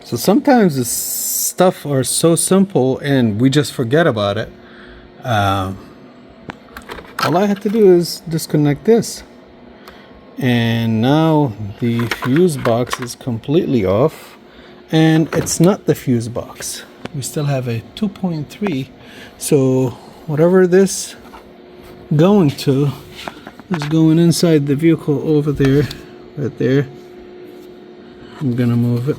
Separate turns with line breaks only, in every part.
So sometimes this stuff are so simple and we just forget about it. All I had to do is disconnect this, and now the fuse box is completely off, and it's not the fuse box. We still have a 2.3, so whatever this going to is going inside the vehicle over there, right there. I'm gonna move it.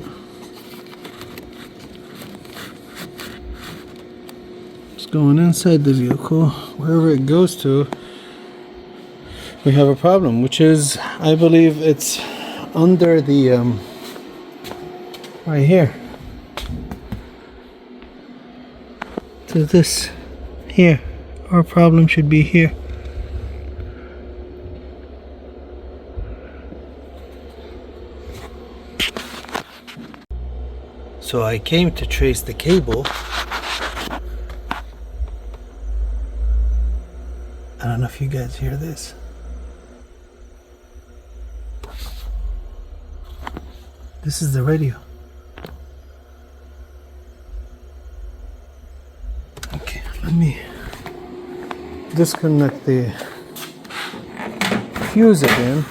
It's going inside the vehicle. Wherever it goes to, we have a problem, which is, I believe it's under the right here to this here. Our problem should be here. So I came to trace the cable. I don't know if you guys hear this. This is the radio. Okay, let me disconnect the fuse again.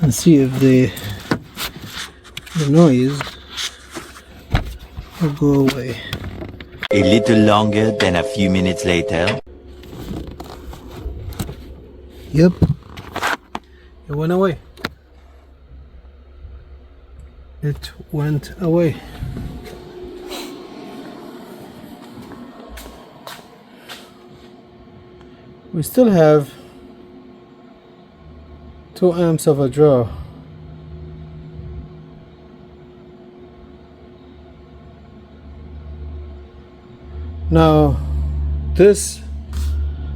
And see if the noise will go away.
A little longer than a few minutes later.
Yep, it went away. It went away. We still have 2 amps of a draw. Now this,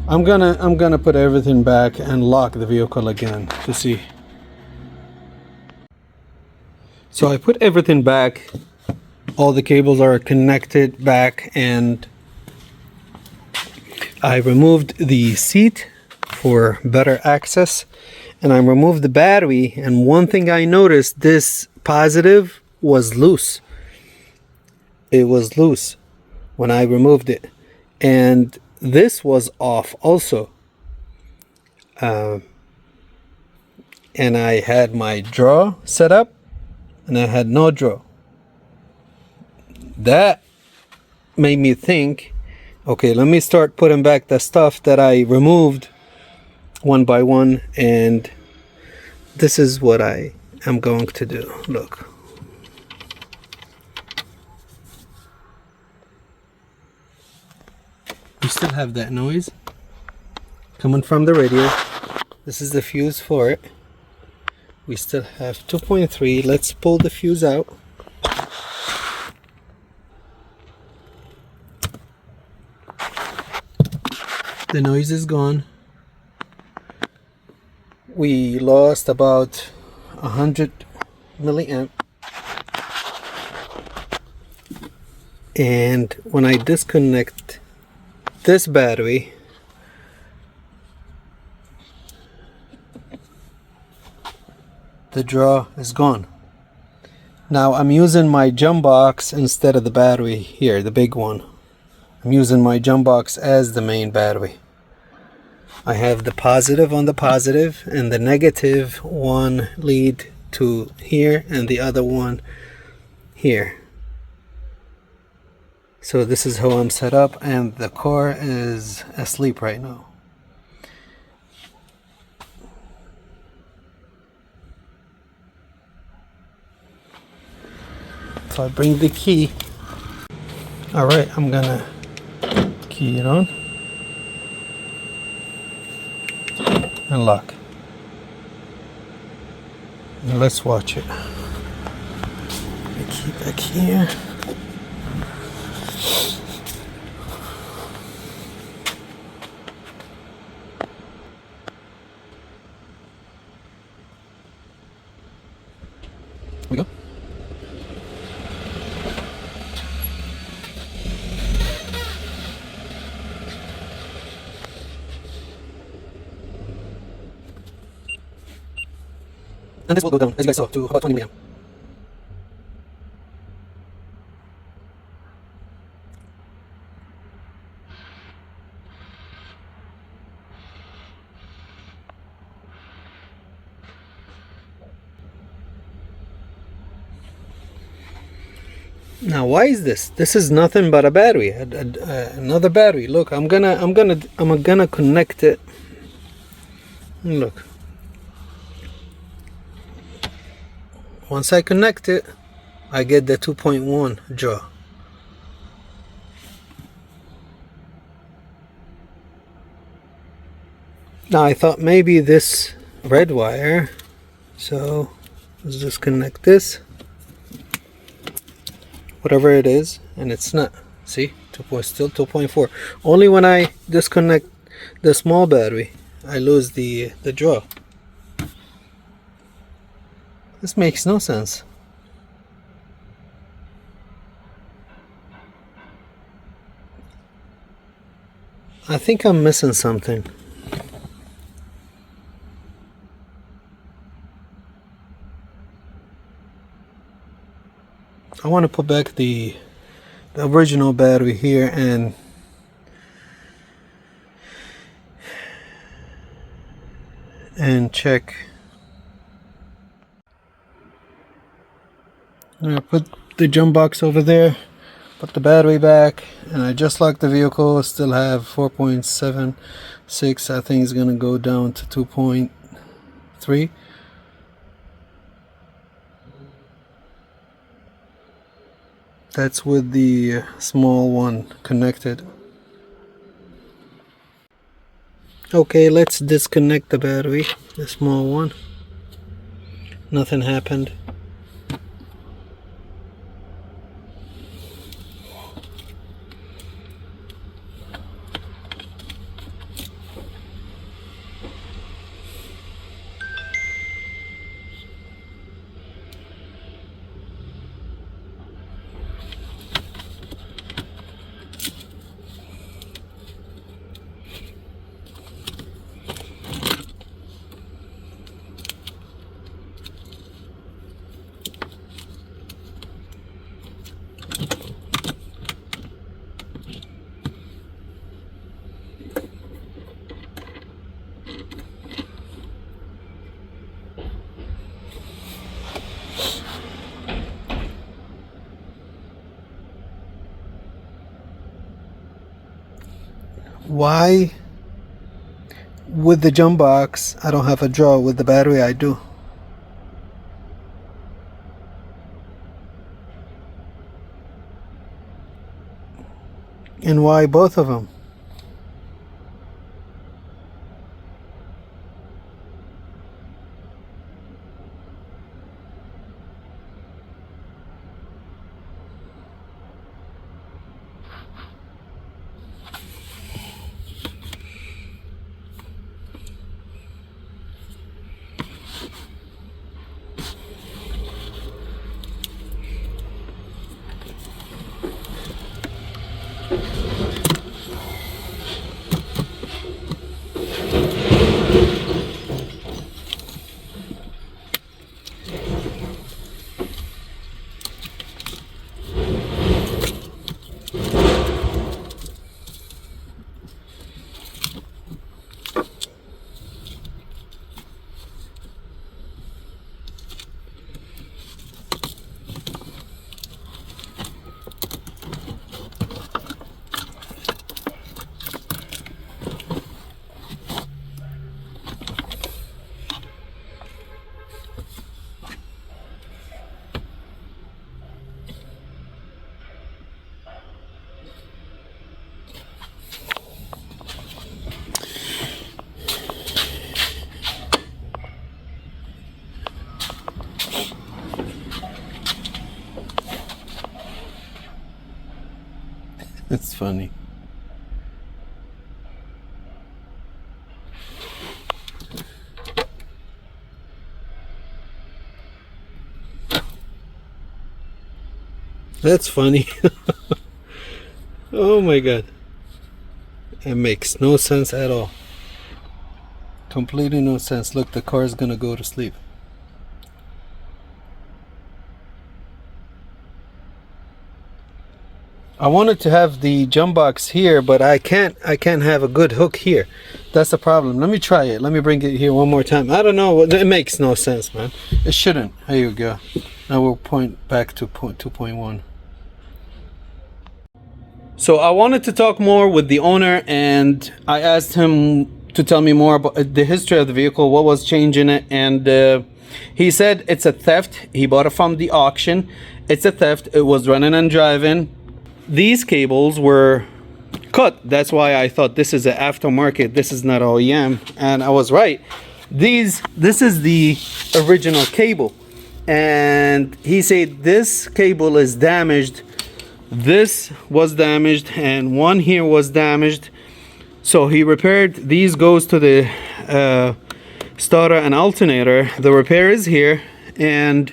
I'm gonna put everything back and lock the vehicle again to see. So I put everything back, all the cables are connected back, and I removed the seat for better access, and I removed the battery. And one thing I noticed, this positive was loose. It was loose when I removed it, and this was off also. And I had my draw set up and I had no draw. That made me think, okay, let me start putting back the stuff that I removed one by one, and this is what I am going to do. Look. We still have that noise coming from the radio. This is the fuse for it. We still have 2.3. Let's pull the fuse out. The noise is gone. We lost about 100 milliamp. And when I disconnect this battery, the draw is gone. Now I'm using my jump box instead of the battery here, the big one. I'm using my jump box as the main battery. I have the positive on the positive, and the negative one lead to here and the other one here. So this is how I'm set up, and the car is asleep right now. So I bring the key. All right, I'm gonna key it on and lock. Now let's watch it. The key back here. We go. And this will go down, as you guys saw, to about 20 milliamp. Now, why is this? This is nothing but a battery, another battery. Look, I'm gonna connect it. Look. Once I connect it, I get the 2.1 jaw. Now I thought maybe this red wire, so let's disconnect this. Whatever it is, and it's not. See, still 2.4. Only when I disconnect the small battery, I lose the jaw. This makes no sense. I think I'm missing something. I want to put back the original battery here and check. I put the jump box over there, put the battery back, and I just locked the vehicle. Still have 4.76. I think it's gonna go down to 2.3. That's with the small one connected. Okay, let's disconnect the battery, the small one. Nothing happened. Why with the jump box I don't have a draw, with the battery I do? And why both of them? It's funny. That's funny. Oh my god. It makes no sense at all. Completely no sense. Look, the car is gonna go to sleep. I wanted to have the jump box here, but I can't have a good hook here. That's the problem. Let me try it. Let me bring it here one more time. I don't know, it makes no sense, man. It shouldn't. There you go. Now we'll point back to point 2.1. So I wanted to talk more with the owner, and I asked him to tell me more about the history of the vehicle, what was changing it, and he said it's a theft. He bought it from the auction. It's a theft. It was running and driving. These cables were cut. That's why I thought this is an aftermarket. This is not OEM, and I was right. This is the original cable, and he said this cable is damaged. This was damaged, and one here was damaged. So he repaired. These goes to the starter and alternator. The repair is here, and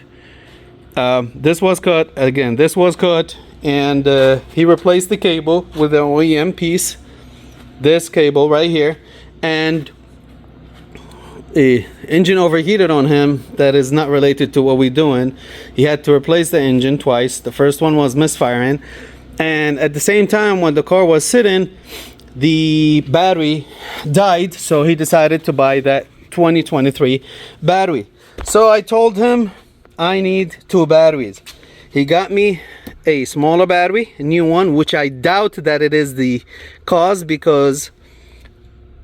this was cut. Again, this was cut. And he replaced the cable with an OEM piece, this cable right here, and a engine overheated on him that is not related to what we're doing. He had to replace the engine twice. The first one was misfiring, and at the same time when the car was sitting, the battery died, so he decided to buy that 2023 battery. So I told him I need 2 batteries. He got me a smaller battery, a new one, which I doubt that it is the cause, because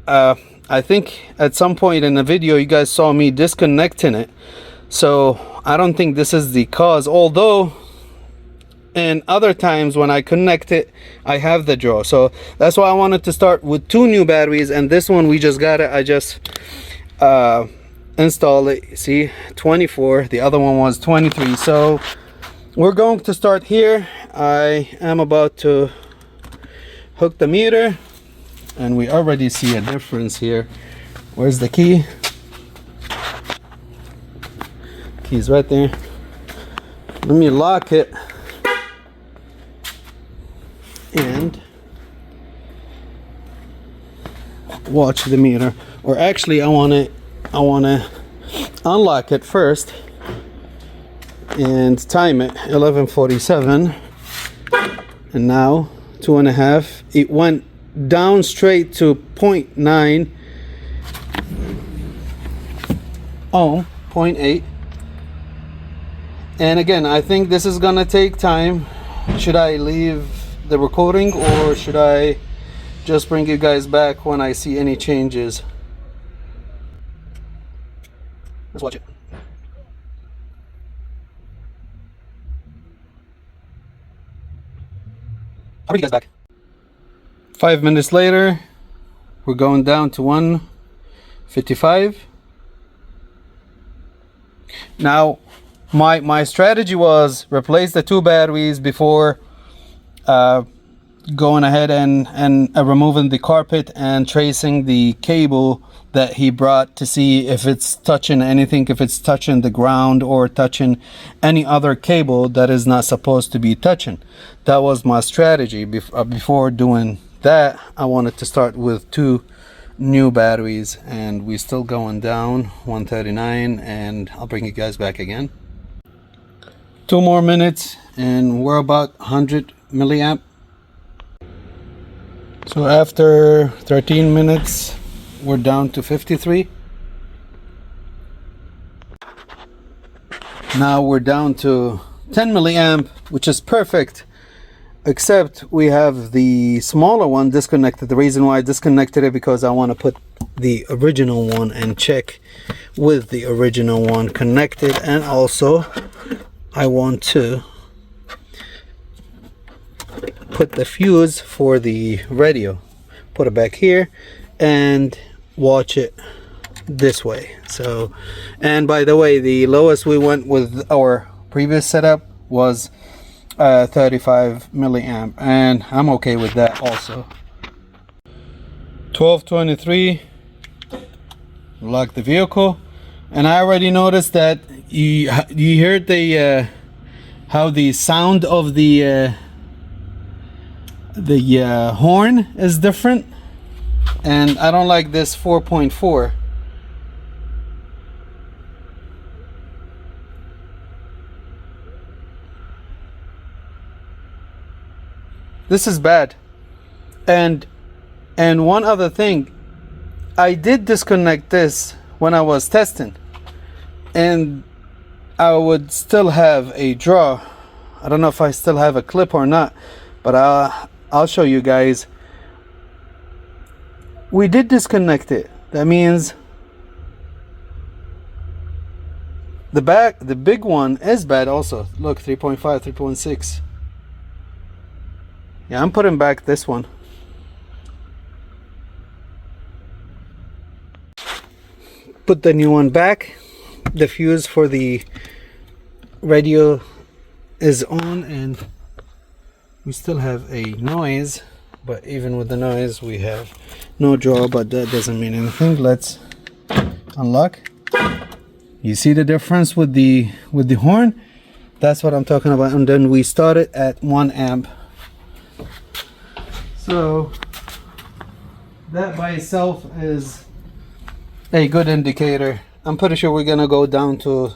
I think at some point in the video you guys saw me disconnecting it. So I don't think this is the cause, although in other times when I connect it I have the draw. So that's why I wanted to start with 2 new batteries, and this one we just got it. I just installed it. See, 24. The other one was 23. So we're going to start here. I am about to hook the meter, and we already see a difference here. Where's the key? Key's right there. Let me lock it and watch the meter. Or actually I want to unlock it first and time it. 11:47, and now 2.5. It went down straight to 0.9 ohm, 0.8. And again, I think this is gonna take time. Should I leave the recording, or should I just bring you guys back when I see any changes? Let's watch it. I'll bring you guys back. 5 minutes later, we're going down to 155. Now, my strategy was replace the 2 batteries before going ahead and removing the carpet and tracing the cable that he brought to see if it's touching anything, if it's touching the ground or touching any other cable that is not supposed to be touching. That was my strategy. Before doing that, I wanted to start with 2 new batteries, and we're still going down 139, and I'll bring you guys back again. 2 more minutes and we're about 100 milliamp. So after 13 minutes we're down to 53. Now we're down to 10 milliamp, which is perfect, except we have the smaller one disconnected. The reason why I disconnected it because I want to put the original one and check with the original one connected, and also I want to put the fuse for the radio, put it back here and watch it this way. So, and by the way, the lowest we went with our previous setup was 35 milliamp, and I'm okay with that also. 12:23, lock the vehicle, and I already noticed that you heard the how the sound of the horn is different, and I don't like this 4.4. This is bad. And one other thing, I did disconnect this when I was testing, and I would still have a draw. I don't know if I still have a clip or not, but I'll show you guys. We did disconnect it. That means the big one is bad also. Look, 3.5, 3.6. Yeah, I'm putting back this one. Put the new one back. The fuse for the radio is on, and we still have a noise, but even with the noise we have no draw, but that doesn't mean anything. Let's unlock. You see the difference with the horn? That's what I'm talking about. And then we started at 1 amp. So that by itself is a good indicator. I'm pretty sure we're gonna go down to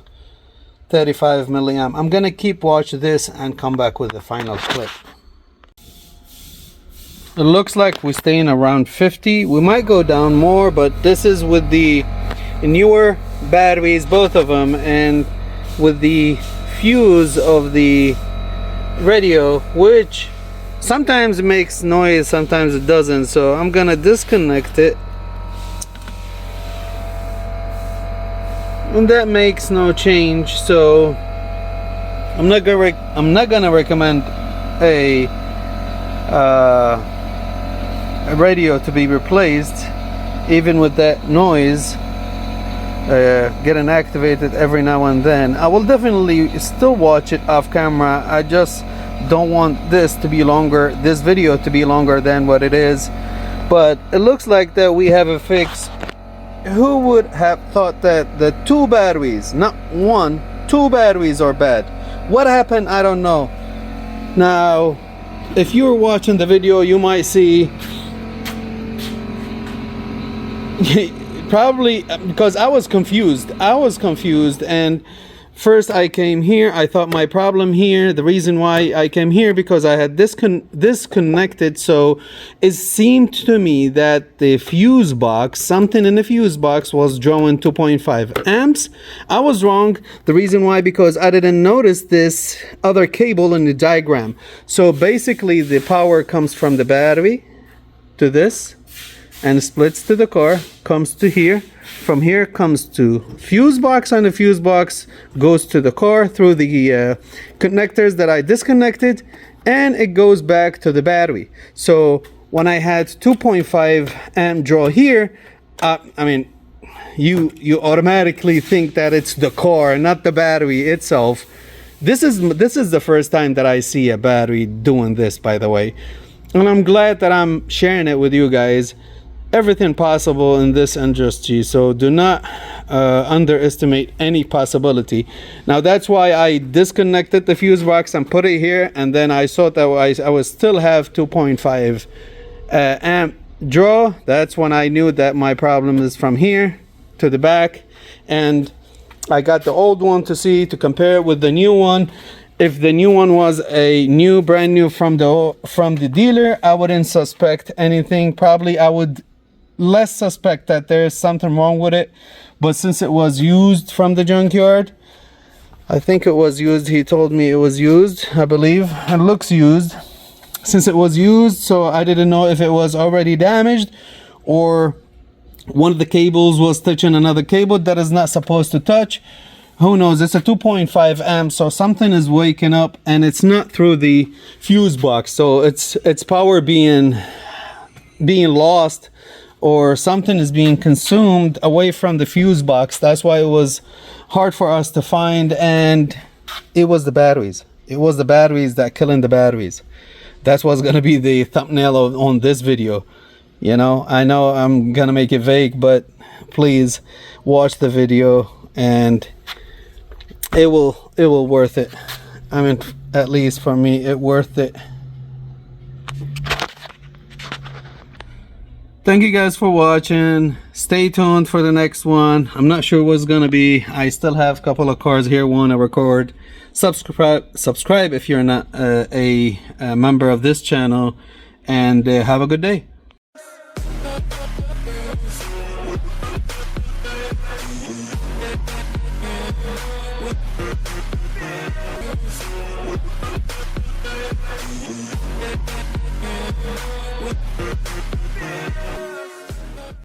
35 milliamp. I'm gonna keep watch this and come back with the final clip. It looks like we're staying around 50. We might go down more, but this is with the newer batteries, both of them, and with the fuse of the radio, which sometimes makes noise, sometimes it doesn't. So I'm gonna disconnect it, and that makes no change. So I'm not gonna recommend a radio to be replaced, even with that noise getting activated every now and then. I will definitely still watch it off camera. I just don't want this video to be longer than what it is. But it looks like that we have a fix. Who would have thought that the 2 batteries, not 1, 2 batteries are bad? What happened? I don't know. Now, if you were watching the video, you might see probably because I was confused, and first I came here. I thought my problem here, the reason why I came here, because I had disconnected. So it seemed to me that the fuse box, something in the fuse box was drawing 2.5 amps. I was wrong. The reason why, because I didn't notice this other cable in the diagram. So basically the power comes from the battery to this, and splits to the car, comes to here. From here comes to fuse box, and the fuse box goes to the car through the connectors that I disconnected, and it goes back to the battery. So when I had 2.5 amp draw here, I mean, you automatically think that it's the car, not the battery itself. This is the first time that I see a battery doing this, by the way, and I'm glad that I'm sharing it with you guys. Everything possible in this industry, so do not underestimate any possibility. Now that's why I disconnected the fuse box and put it here, and then I saw that I would still have 2.5 amp draw. That's when I knew that my problem is from here to the back, and I got the old one to compare it with the new one. If the new one was a brand new from the dealer, I wouldn't suspect anything. Probably I would less suspect that there's something wrong with it, but since it was used from the junkyard, I think it was used. He told me it was used, I believe. It looks used. Since it was used, so I didn't know if it was already damaged or one of the cables was touching another cable that is not supposed to touch. Who knows? It's a 2.5 amp, so something is waking up, and it's not through the fuse box. So it's power being lost, or something is being consumed away from the fuse box. That's why it was hard for us to find, and it was the batteries. It was the batteries that killing the batteries. That's what's gonna be the thumbnail on this video. You know I'm gonna make it vague, but please watch the video, and it will worth it. I mean, at least for me, it worth it. Thank you guys for watching. Stay tuned for the next one. I'm not sure what's gonna be. I still have a couple of cars here want to record. Subscribe if you're not a member of this channel, and have a good day.